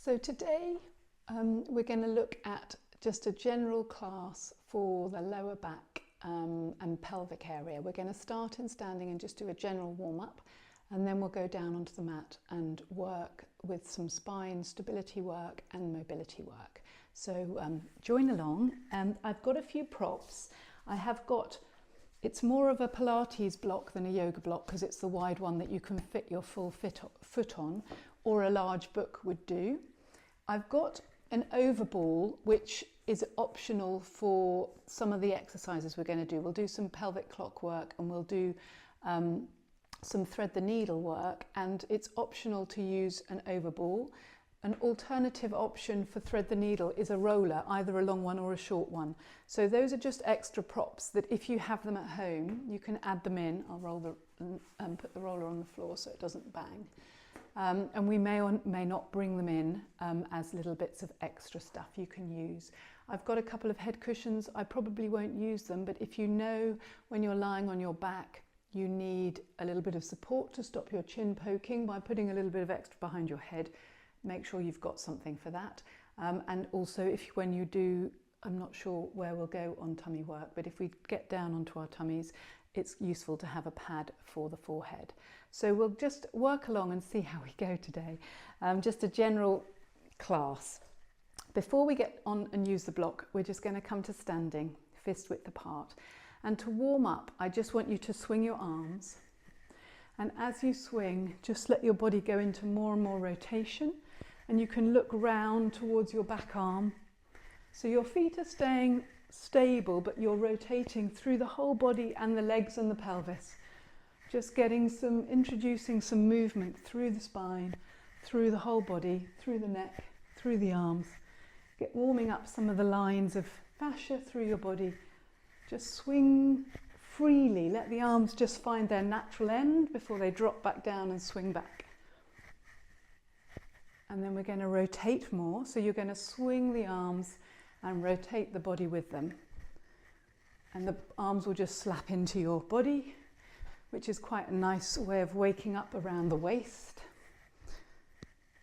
So today we're going to look at just a general class for the lower back and pelvic area. We're going to start in standing and just do a general warm-up, and then we'll go down onto the mat and work with some spine stability work and mobility work. So join along. I've got a few props. It's more of a Pilates block than a yoga block because it's the wide one that you can fit your full foot on, or a large book would do. I've got an overball which is optional for some of the exercises we're going to do. We'll do some pelvic clock work and we'll do some thread the needle work, and it's optional to use an overball. An alternative option for thread the needle is a roller, either a long one or a short one. So those are just extra props that if you have them at home, you can add them in. I'll put the roller on the floor so it doesn't bang. And we may or may not bring them in as little bits of extra stuff you can use. I've got a couple of head cushions. I probably won't use them, but if you know when you're lying on your back, you need a little bit of support to stop your chin poking by putting a little bit of extra behind your head. Make sure you've got something for that. And also when you do, I'm not sure where we'll go on tummy work, but if we get down onto our tummies, it's useful to have a pad for the forehead. So we'll just work along and see how we go today. Just a general class. Before we get on and use the block, we're just going to come to standing, fist width apart. And to warm up, I just want you to swing your arms. And as you swing, just let your body go into more and more rotation. And you can look round towards your back arm. So your feet are staying stable, but you're rotating through the whole body and the legs and the pelvis. Just introducing some movement through the spine, through the whole body, through the neck, through the arms. Warming up some of the lines of fascia through your body. Just swing freely. Let the arms just find their natural end before they drop back down and swing back. And then we're going to rotate more. So you're going to swing the arms and rotate the body with them. And the arms will just slap into your body, which is quite a nice way of waking up around the waist.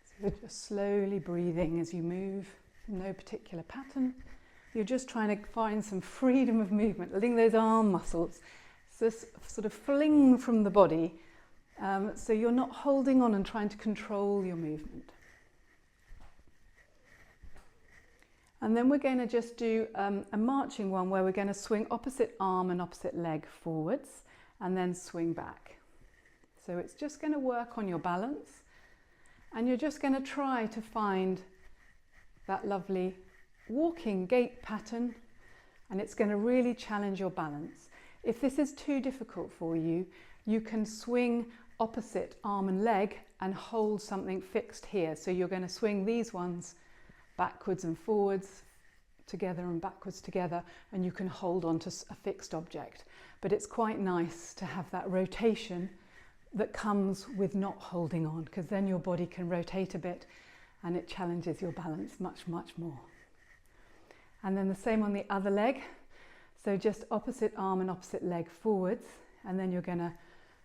So you're just slowly breathing as you move, no particular pattern. You're just trying to find some freedom of movement, letting those arm muscles just sort of fling from the body, so you're not holding on and trying to control your movement. And then we're going to just do a marching one where we're going to swing opposite arm and opposite leg forwards and then swing back. So it's just going to work on your balance, and you're just going to try to find that lovely walking gait pattern, and it's going to really challenge your balance. If this is too difficult for you, you can swing opposite arm and leg and hold something fixed here. So you're going to swing these ones backwards and forwards, together and backwards together, and you can hold on to a fixed object. But it's quite nice to have that rotation that comes with not holding on, because then your body can rotate a bit and it challenges your balance much, much more. And then the same on the other leg. So just opposite arm and opposite leg forwards, and then you're going to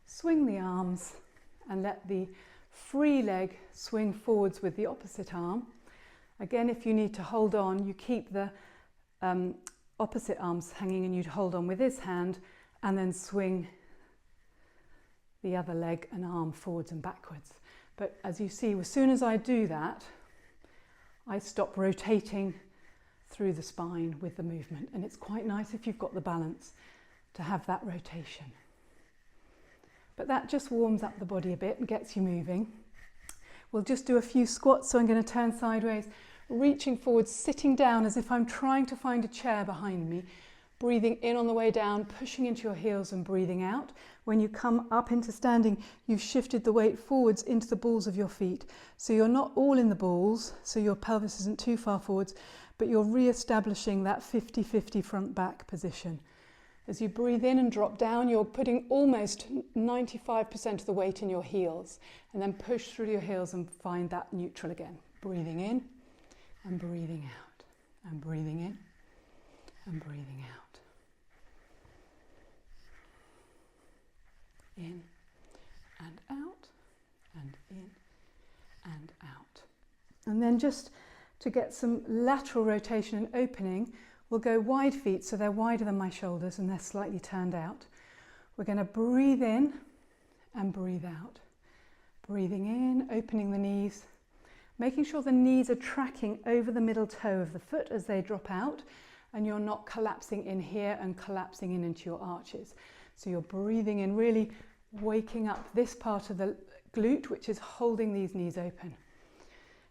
swing the arms and let the free leg swing forwards with the opposite arm. Again, if you need to hold on, you keep the opposite arms hanging and you'd hold on with this hand and then swing the other leg and arm forwards and backwards. But as you see, as soon as I do that, I stop rotating through the spine with the movement, and it's quite nice if you've got the balance to have that rotation. But that just warms up the body a bit and gets you moving. We'll just do a few squats, so I'm going to turn sideways, reaching forward, sitting down as if I'm trying to find a chair behind me, breathing in on the way down, pushing into your heels and breathing out. When you come up into standing, you've shifted the weight forwards into the balls of your feet. So you're not all in the balls, so your pelvis isn't too far forwards, but you're re-establishing that 50-50 front-back position. As you breathe in and drop down, you're putting almost 95% of the weight in your heels, and then push through your heels and find that neutral again. Breathing in and breathing out, and breathing in and breathing out. In and out, and in and out. And then just to get some lateral rotation and opening, we'll go wide feet, so they're wider than my shoulders and they're slightly turned out. We're going to breathe in and breathe out. Breathing in, opening the knees, making sure the knees are tracking over the middle toe of the foot as they drop out, and you're not collapsing in here and collapsing in into your arches. So you're breathing in, really waking up this part of the glute, which is holding these knees open,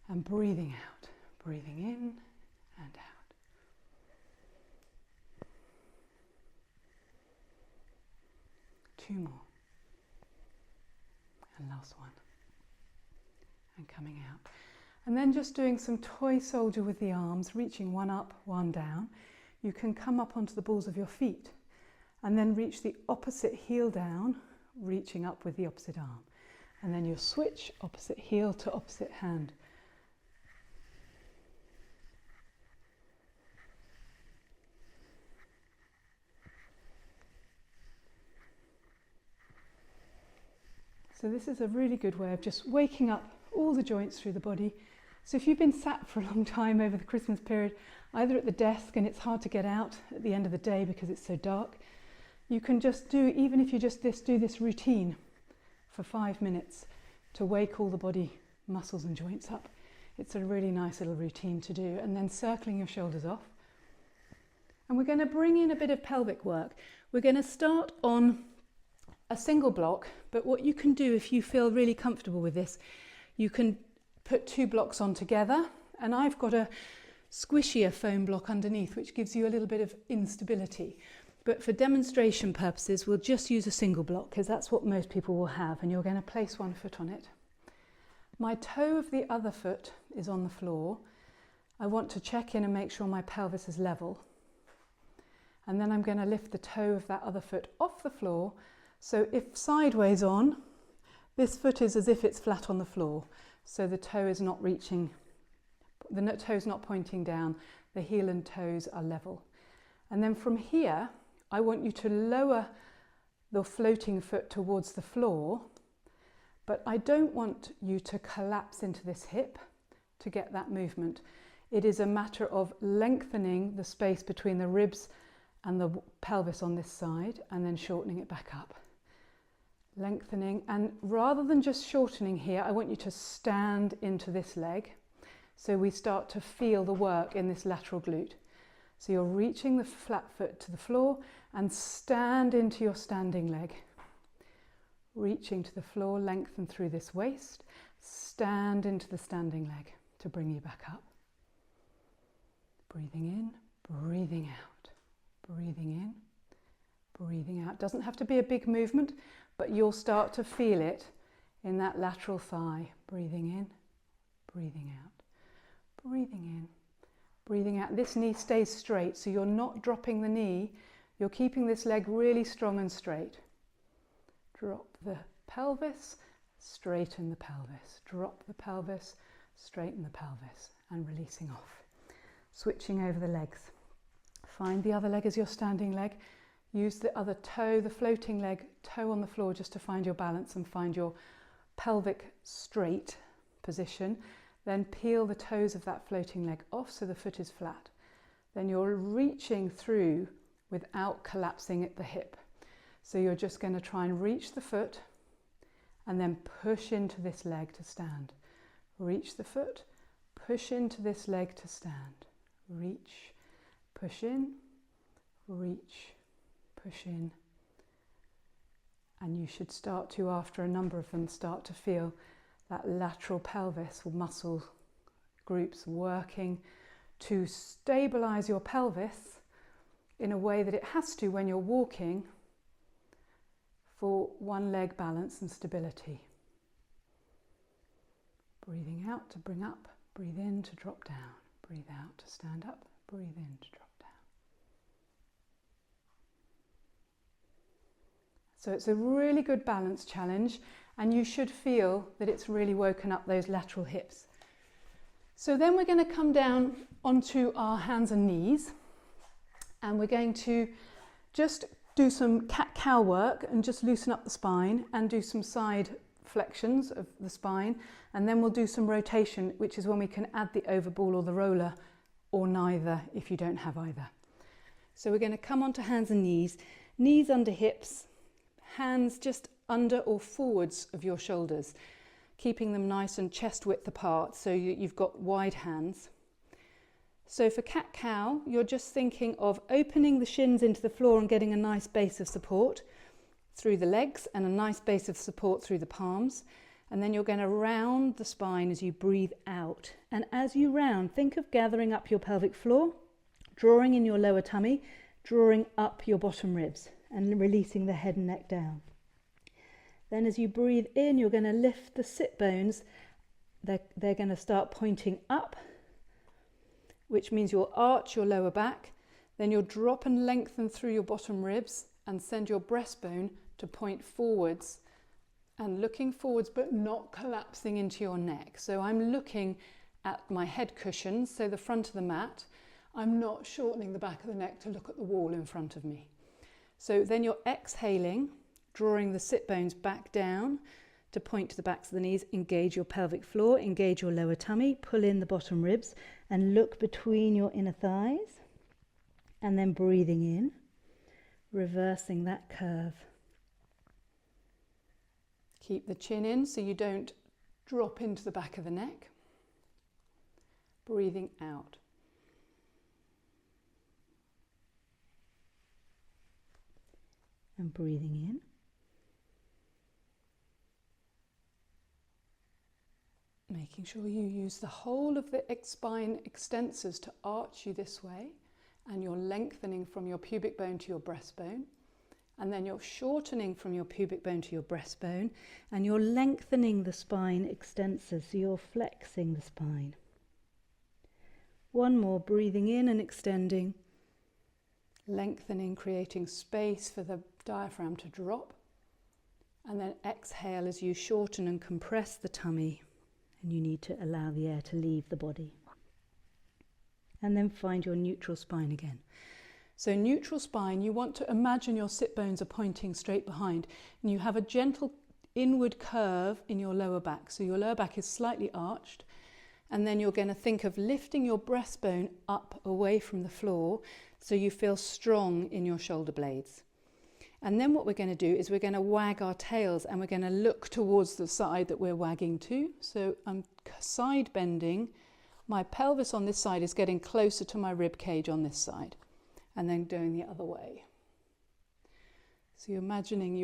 and breathing out, breathing in and out. Two more. And last one. And coming out. And then just doing some toy soldier with the arms, reaching one up, one down. You can come up onto the balls of your feet and then reach the opposite heel down, reaching up with the opposite arm. And then you'll switch opposite heel to opposite hand. So this is a really good way of just waking up all the joints through the body. So if you've been sat for a long time over the Christmas period, either at the desk and it's hard to get out at the end of the day because it's so dark, you can just do, even if you just do this routine for 5 minutes to wake all the body muscles and joints up. It's a really nice little routine to do. And then circling your shoulders off. And we're going to bring in a bit of pelvic work. We're going to start on a single block, but what you can do if you feel really comfortable with this, you can put 2 blocks on together, and I've got a squishier foam block underneath which gives you a little bit of instability. But for demonstration purposes, we'll just use a single block because that's what most people will have, and you're going to place one foot on it. My toe of the other foot is on the floor. I want to check in and make sure my pelvis is level. And then I'm going to lift the toe of that other foot off the floor. So if sideways on, this foot is as if it's flat on the floor. So the toe is not reaching, the toe is not pointing down, the heel and toes are level. And then from here, I want you to lower the floating foot towards the floor, but I don't want you to collapse into this hip to get that movement. It is a matter of lengthening the space between the ribs and the pelvis on this side and then shortening it back up. Lengthening, and rather than just shortening here, I want you to stand into this leg. So we start to feel the work in this lateral glute. So you're reaching the flat foot to the floor and stand into your standing leg. Reaching to the floor, lengthen through this waist, stand into the standing leg to bring you back up. Breathing in, breathing out, breathing in, breathing out. Doesn't have to be a big movement, but you'll start to feel it in that lateral thigh. Breathing in, breathing out, breathing in, breathing out. This knee stays straight, so you're not dropping the knee. You're keeping this leg really strong and straight. Drop the pelvis, straighten the pelvis. Drop the pelvis, straighten the pelvis, and releasing off. Switching over the legs. Find the other leg as your standing leg. Use the other toe, the floating leg, toe on the floor, just to find your balance and find your pelvic straight position. Then peel the toes of that floating leg off so the foot is flat. Then you're reaching through without collapsing at the hip. So you're just going to try and reach the foot and then push into this leg to stand. Reach the foot, push into this leg to stand. Reach, push in, reach, push in. And you should start to, after a number of them, start to feel that lateral pelvis muscle groups working to stabilize your pelvis in a way that it has to when you're walking for one leg balance and stability. Breathing out to bring up, breathe in to drop down, breathe out to stand up, breathe in to drop down. So it's a really good balance challenge, and you should feel that it's really woken up those lateral hips. So then we're going to come down onto our hands and knees, and we're going to just do some cat-cow work and just loosen up the spine and do some side flexions of the spine, and then we'll do some rotation, which is when we can add the overball or the roller, or neither if you don't have either. So we're going to come onto hands and knees under hips, hands just under or forwards of your shoulders, keeping them nice and chest width apart so you've got wide hands. So for cat-cow, you're just thinking of opening the shins into the floor and getting a nice base of support through the legs and a nice base of support through the palms. And then you're going to round the spine as you breathe out. And as you round, think of gathering up your pelvic floor, drawing in your lower tummy, drawing up your bottom ribs and releasing the head and neck down. Then as you breathe in, you're going to lift the sit bones. They're going to start pointing up, which means you'll arch your lower back. Then you'll drop and lengthen through your bottom ribs and send your breastbone to point forwards and looking forwards but not collapsing into your neck. So I'm looking at my head cushions, so the front of the mat. I'm not shortening the back of the neck to look at the wall in front of me. So then you're exhaling, drawing the sit bones back down to point to the backs of the knees. Engage your pelvic floor, engage your lower tummy, pull in the bottom ribs and look between your inner thighs, and then breathing in, reversing that curve. Keep the chin in so you don't drop into the back of the neck. Breathing out. And breathing in. Making sure you use the whole of the spine extensors to arch you this way, and you're lengthening from your pubic bone to your breastbone, and then you're shortening from your pubic bone to your breastbone, and you're lengthening the spine extensors, so you're flexing the spine. One more, breathing in and extending, lengthening, creating space for the diaphragm to drop, and then exhale as you shorten and compress the tummy, and you need to allow the air to leave the body. And then find your neutral spine again. So neutral spine, you want to imagine your sit bones are pointing straight behind, and you have a gentle inward curve in your lower back. So your lower back is slightly arched, and then you're going to think of lifting your breastbone up away from the floor so you feel strong in your shoulder blades. And then what we're going to do is we're going to wag our tails, and we're going to look towards the side that we're wagging to. So I'm side bending. My pelvis on this side is getting closer to my rib cage on this side, and then going the other way. So you're imagining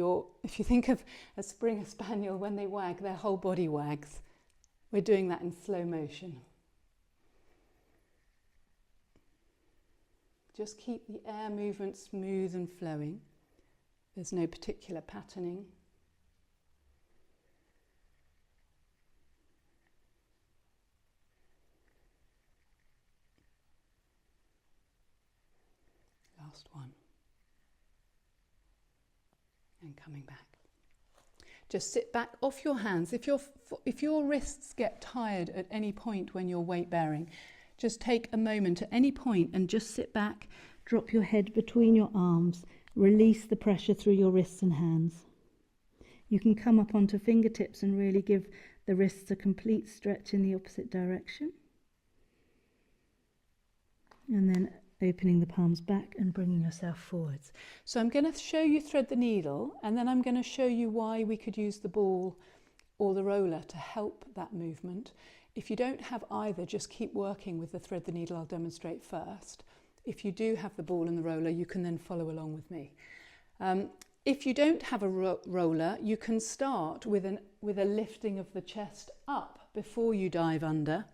if you think of a Springer Spaniel, when they wag, their whole body wags. We're doing that in slow motion. Just keep the air movement smooth and flowing. There's no particular patterning. Last one. And coming back. Just sit back off your hands. If your wrists get tired at any point when you're weight bearing, just take a moment at any point and just sit back, drop your head between your arms, release the pressure through your wrists and hands. You can come up onto fingertips and really give the wrists a complete stretch in the opposite direction. And then opening the palms back and bringing yourself forwards. So I'm going to show you thread the needle, and then I'm going to show you why we could use the ball or the roller to help that movement. If you don't have either, just keep working with the thread the needle I'll demonstrate first. If you do have the ball and the roller, you can then follow along with me. If you don't have a roller, you can start with a lifting of the chest up before you dive under.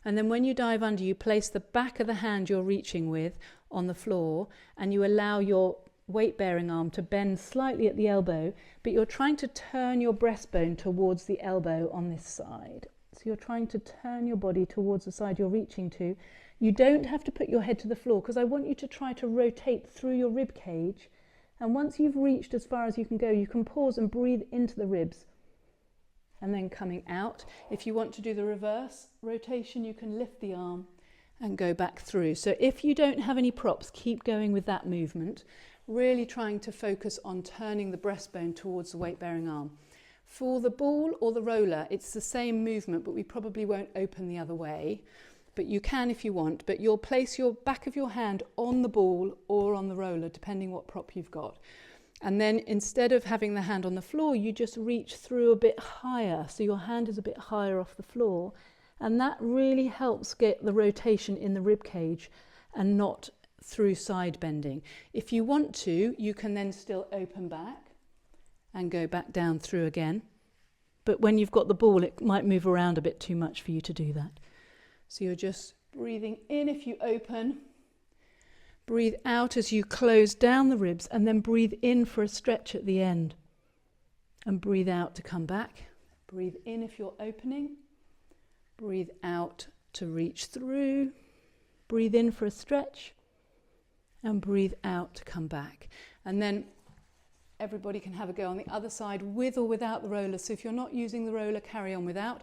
And then when you dive under, you place the back of the hand you're reaching with on the floor, and you allow your weight-bearing arm to bend slightly at the elbow, but you're trying to turn your breastbone towards the elbow on this side. So you're trying to turn your body towards the side you're reaching to. You don't have to put your head to the floor, because I want you to try to rotate through your rib cage. And once you've reached as far as you can go, you can pause and breathe into the ribs. And then coming out. If you want to do the reverse rotation, you can lift the arm and go back through. So if you don't have any props, keep going with that movement, really trying to focus on turning the breastbone towards the weight-bearing arm. For the ball or the roller, it's the same movement, but we probably won't open the other way. But you can if you want, but you'll place your back of your hand on the ball or on the roller, depending what prop you've got. And then instead of having the hand on the floor, you just reach through a bit higher. So your hand is a bit higher off the floor. And that really helps get the rotation in the rib cage and not through side bending. If you want to, you can then still open back and go back down through again. But when you've got the ball, it might move around a bit too much for you to do that. So you're just breathing in if you open, breathe out as you close down the ribs, and then breathe in for a stretch at the end. And breathe out to come back. Breathe in if you're opening. Breathe out to reach through. Breathe in for a stretch. And breathe out to come back. And then everybody can have a go on the other side with or without the roller. So if you're not using the roller, carry on without.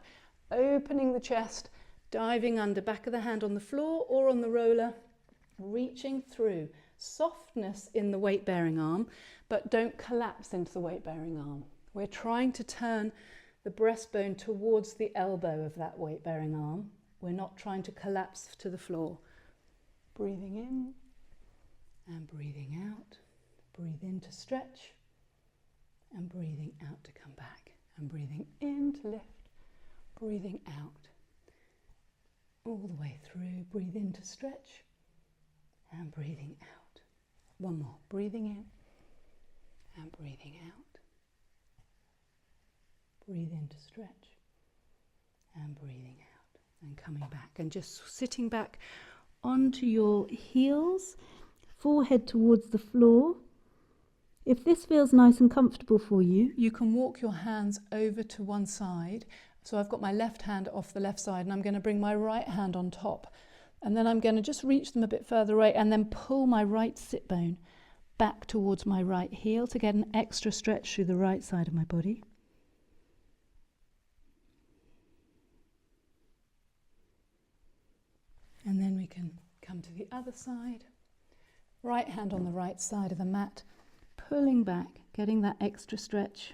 Opening the chest, diving under, back of the hand on the floor or on the roller, reaching through. Softness in the weight-bearing arm, but don't collapse into the weight-bearing arm. We're trying to turn the breastbone towards the elbow of that weight-bearing arm. We're not trying to collapse to the floor. Breathing in and breathing out. Breathe in to stretch and breathing out to come back. And breathing in to lift, breathing out. All the way through, breathe in to stretch and breathing out. One more, breathing in and breathing out. Breathe in to stretch and breathing out and coming back and just sitting back onto your heels, forehead towards the floor. If this feels nice and comfortable for you, you can walk your hands over to one side. So I've got my left hand off the left side and I'm going to bring my right hand on top. And then I'm going to just reach them a bit further away and then pull my right sit bone back towards my right heel to get an extra stretch through the right side of my body. And then we can come to the other side. Right hand on the right side of the mat, pulling back, getting that extra stretch.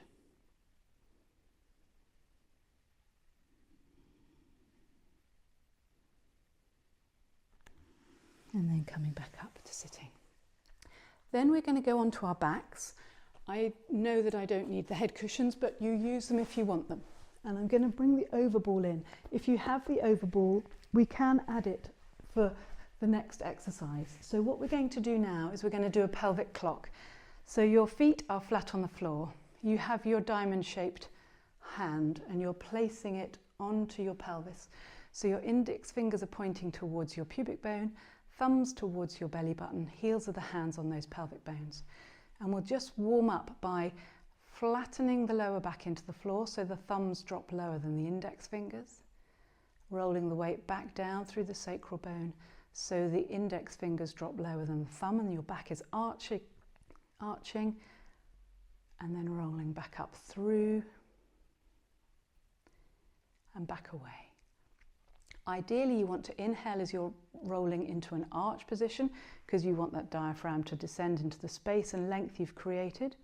And then coming back up to sitting. Then we're going to go on to our backs. I know that I don't need the head cushions, but you use them if you want them. And I'm going to bring the overball in. If you have the overball, we can add it for the next exercise. So what we're going to do now is we're going to do a pelvic clock. So your feet are flat on the floor. You have your diamond-shaped hand and you're placing it onto your pelvis. So your index fingers are pointing towards your pubic bone, thumbs towards your belly button, heels of the hands on those pelvic bones. And we'll just warm up by flattening the lower back into the floor so the thumbs drop lower than the index fingers, rolling the weight back down through the sacral bone so the index fingers drop lower than the thumb and your back is arching, and then rolling back up through and back away. Ideally, you want to inhale as you're rolling into an arch position because you want that diaphragm to descend into the space and length you've created.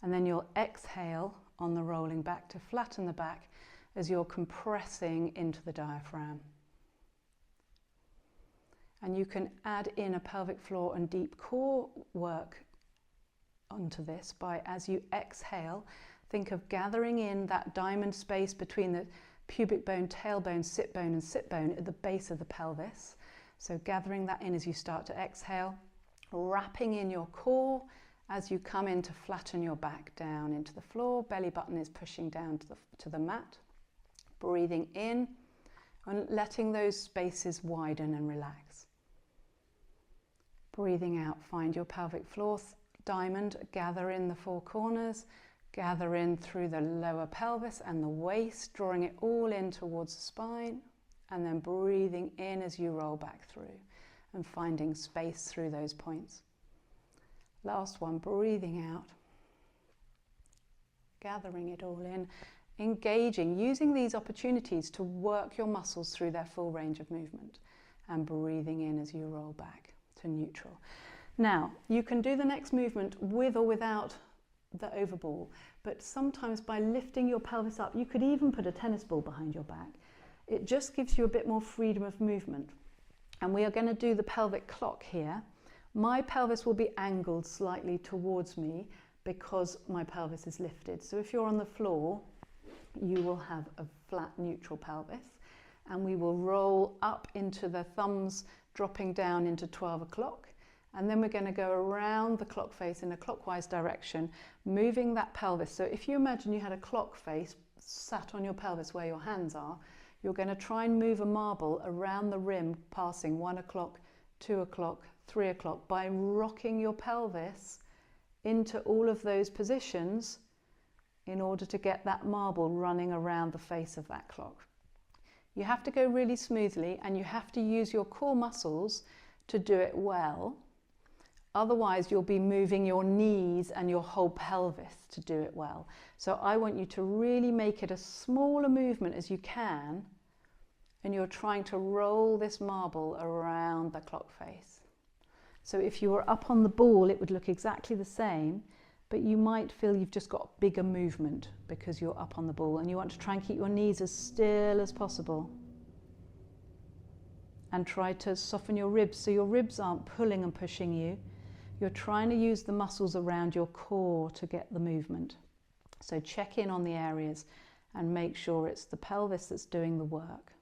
And then you'll exhale on the rolling back to flatten the back as you're compressing into the diaphragm. And you can add in a pelvic floor and deep core work onto this by, as you exhale, think of gathering in that diamond space between the pubic bone, tailbone, sit bone and sit bone at the base of the pelvis. So gathering that in as you start to exhale, wrapping in your core as you come in to flatten your back down into the floor. Belly button is pushing down to the mat. Breathing in and letting those spaces widen and relax. Breathing out, find your pelvic floor diamond, gather in the four corners, gather in through the lower pelvis and the waist, drawing it all in towards the spine, and then breathing in as you roll back through and finding space through those points. Last one, breathing out, gathering it all in, engaging, using these opportunities to work your muscles through their full range of movement, and breathing in as you roll back to neutral. Now, you can do the next movement with or without the overball, but sometimes by lifting your pelvis up, you could even put a tennis ball behind your back. It just gives you a bit more freedom of movement. And we are going to do the pelvic clock here. My pelvis will be angled slightly towards me because my pelvis is lifted. So if you're on the floor, you will have a flat neutral pelvis, and we will roll up into the thumbs, dropping down into 12 o'clock. And then we're going to go around the clock face in a clockwise direction, moving that pelvis. So if you imagine you had a clock face sat on your pelvis where your hands are, you're going to try and move a marble around the rim, passing 1 o'clock, 2 o'clock, 3 o'clock, by rocking your pelvis into all of those positions in order to get that marble running around the face of that clock. You have to go really smoothly, and you have to use your core muscles to do it well. Otherwise, you'll be moving your knees and your whole pelvis to do it well. So I want you to really make it as small a movement as you can, and you're trying to roll this marble around the clock face. So if you were up on the ball, it would look exactly the same, but you might feel you've just got bigger movement because you're up on the ball, and you want to try and keep your knees as still as possible. And try to soften your ribs so your ribs aren't pulling and pushing you. You're trying to use the muscles around your core to get the movement. So check in on the areas and make sure it's the pelvis that's doing the work.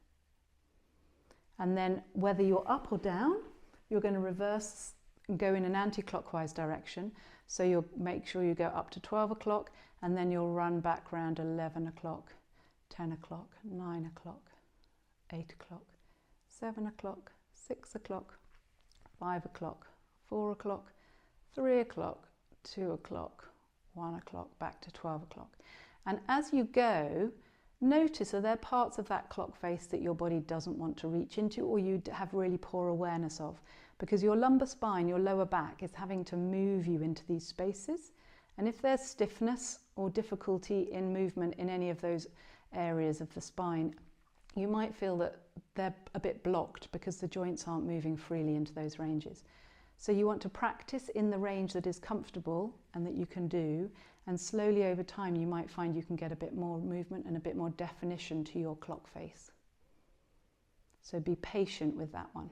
And then whether you're up or down, you're going to reverse and go in an anti-clockwise direction. So you'll make sure you go up to 12 o'clock, and then you'll run back around 11 o'clock, 10 o'clock, 9 o'clock, 8 o'clock, 7 o'clock, 6 o'clock, 5 o'clock, 4 o'clock, 3 o'clock, 2 o'clock, 1 o'clock, back to 12 o'clock. And as you go, notice, are there parts of that clock face that your body doesn't want to reach into, or you have really poor awareness of? Because your lumbar spine, your lower back, is having to move you into these spaces. And if there's stiffness or difficulty in movement in any of those areas of the spine, you might feel that they're a bit blocked because the joints aren't moving freely into those ranges. So you want to practice in the range that is comfortable and that you can do, and slowly over time you might find you can get a bit more movement and a bit more definition to your clock face. So be patient with that one.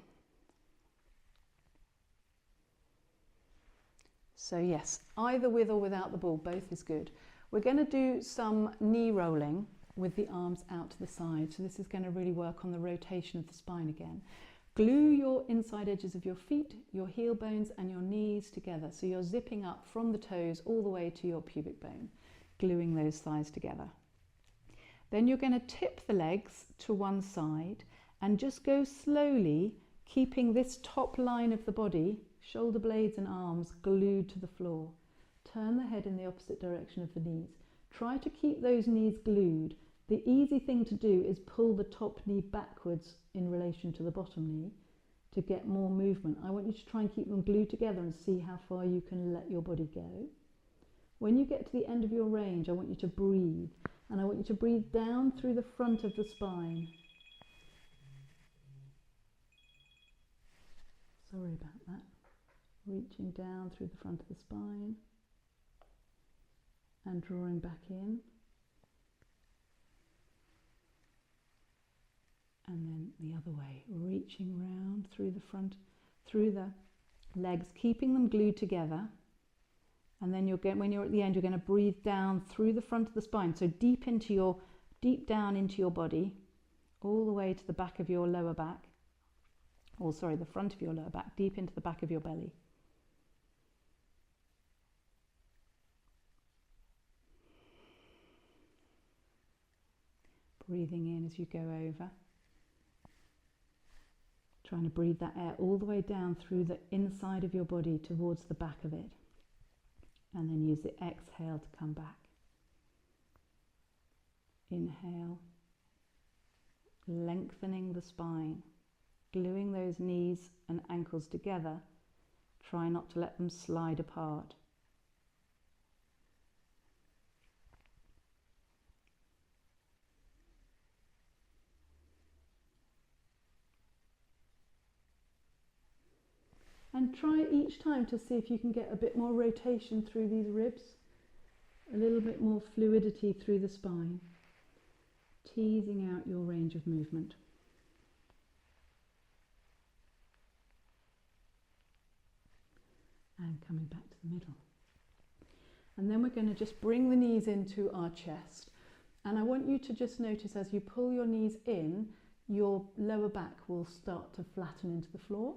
So yes, either with or without the ball, both is good. We're going to do some knee rolling with the arms out to the side. So this is going to really work on the rotation of the spine again. Glue your inside edges of your feet, your heel bones and your knees together. So you're zipping up from the toes all the way to your pubic bone, gluing those thighs together. Then you're going to tip the legs to one side and just go slowly, keeping this top line of the body, shoulder blades and arms, glued to the floor. Turn the head in the opposite direction of the knees. Try to keep those knees glued. The easy thing to do is pull the top knee backwards in relation to the bottom knee to get more movement. I want you to try and keep them glued together and see how far you can let your body go. When you get to the end of your range, I want you to breathe, and I want you to breathe down through the front of the spine. Sorry about that. Reaching down through the front of the spine and drawing back in. And then the other way, reaching round through the front, through the legs, keeping them glued together. And then when you're at the end, you're going to breathe down through the front of the spine. So deep down into your body, all the way to the back of your lower back. Or sorry, the front of your lower back, deep into the back of your belly. Breathing in as you go over. Trying to breathe that air all the way down through the inside of your body towards the back of it. And then use the exhale to come back. Inhale, lengthening the spine, gluing those knees and ankles together. Try not to let them slide apart. And try each time to see if you can get a bit more rotation through these ribs. a little bit more fluidity through the spine, teasing out your range of movement. And coming back to the middle. And then we're going to just bring the knees into our chest. And I want you to just notice as you pull your knees in, your lower back will start to flatten into the floor.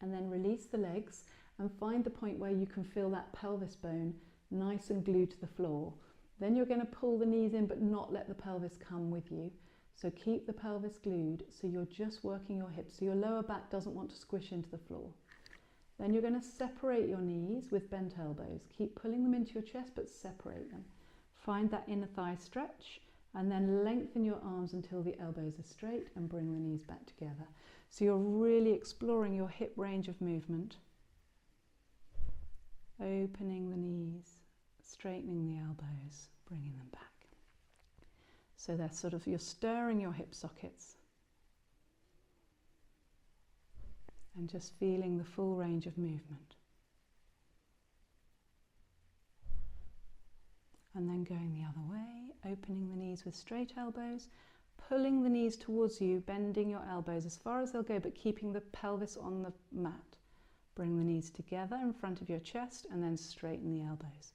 And then release the legs and find the point where you can feel that pelvis bone nice and glued to the floor. Then you're going to pull the knees in but not let the pelvis come with you. So keep the pelvis glued so you're just working your hips. So your lower back doesn't want to squish into the floor. Then you're going to separate your knees with bent elbows. Keep pulling them into your chest but separate them. Find that inner thigh stretch and then lengthen your arms until the elbows are straight and bring the knees back together. So you're really exploring your hip range of movement. Opening the knees, straightening the elbows, bringing them back. So they're sort of, you're stirring your hip sockets and just feeling the full range of movement. And then going the other way, opening the knees with straight elbows, pulling the knees towards you, bending your elbows as far as they'll go, but keeping the pelvis on the mat. Bring the knees together in front of your chest and then straighten the elbows.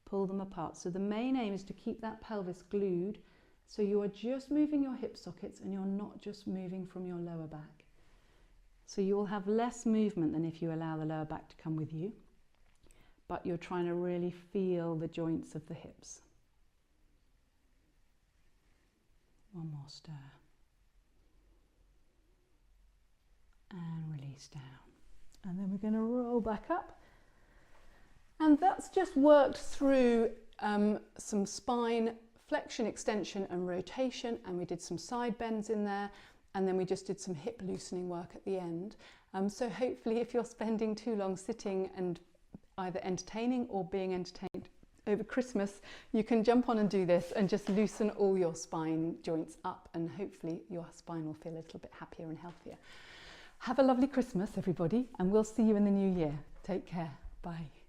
Pull them apart. So the main aim is to keep that pelvis glued so you are just moving your hip sockets and you're not just moving from your lower back. So you will have less movement than if you allow the lower back to come with you, but you're trying to really feel the joints of the hips. One more stir. And release down. And then we're going to roll back up. And that's just worked through some spine flexion, extension and rotation, and we did some side bends in there, and then we just did some hip loosening work at the end. So hopefully if you're spending too long sitting and either entertaining or being entertained over Christmas, you can jump on and do this and just loosen all your spine joints up, and hopefully your spine will feel a little bit happier and healthier. Have a lovely Christmas, everybody, and we'll see you in the new year. Take care. Bye.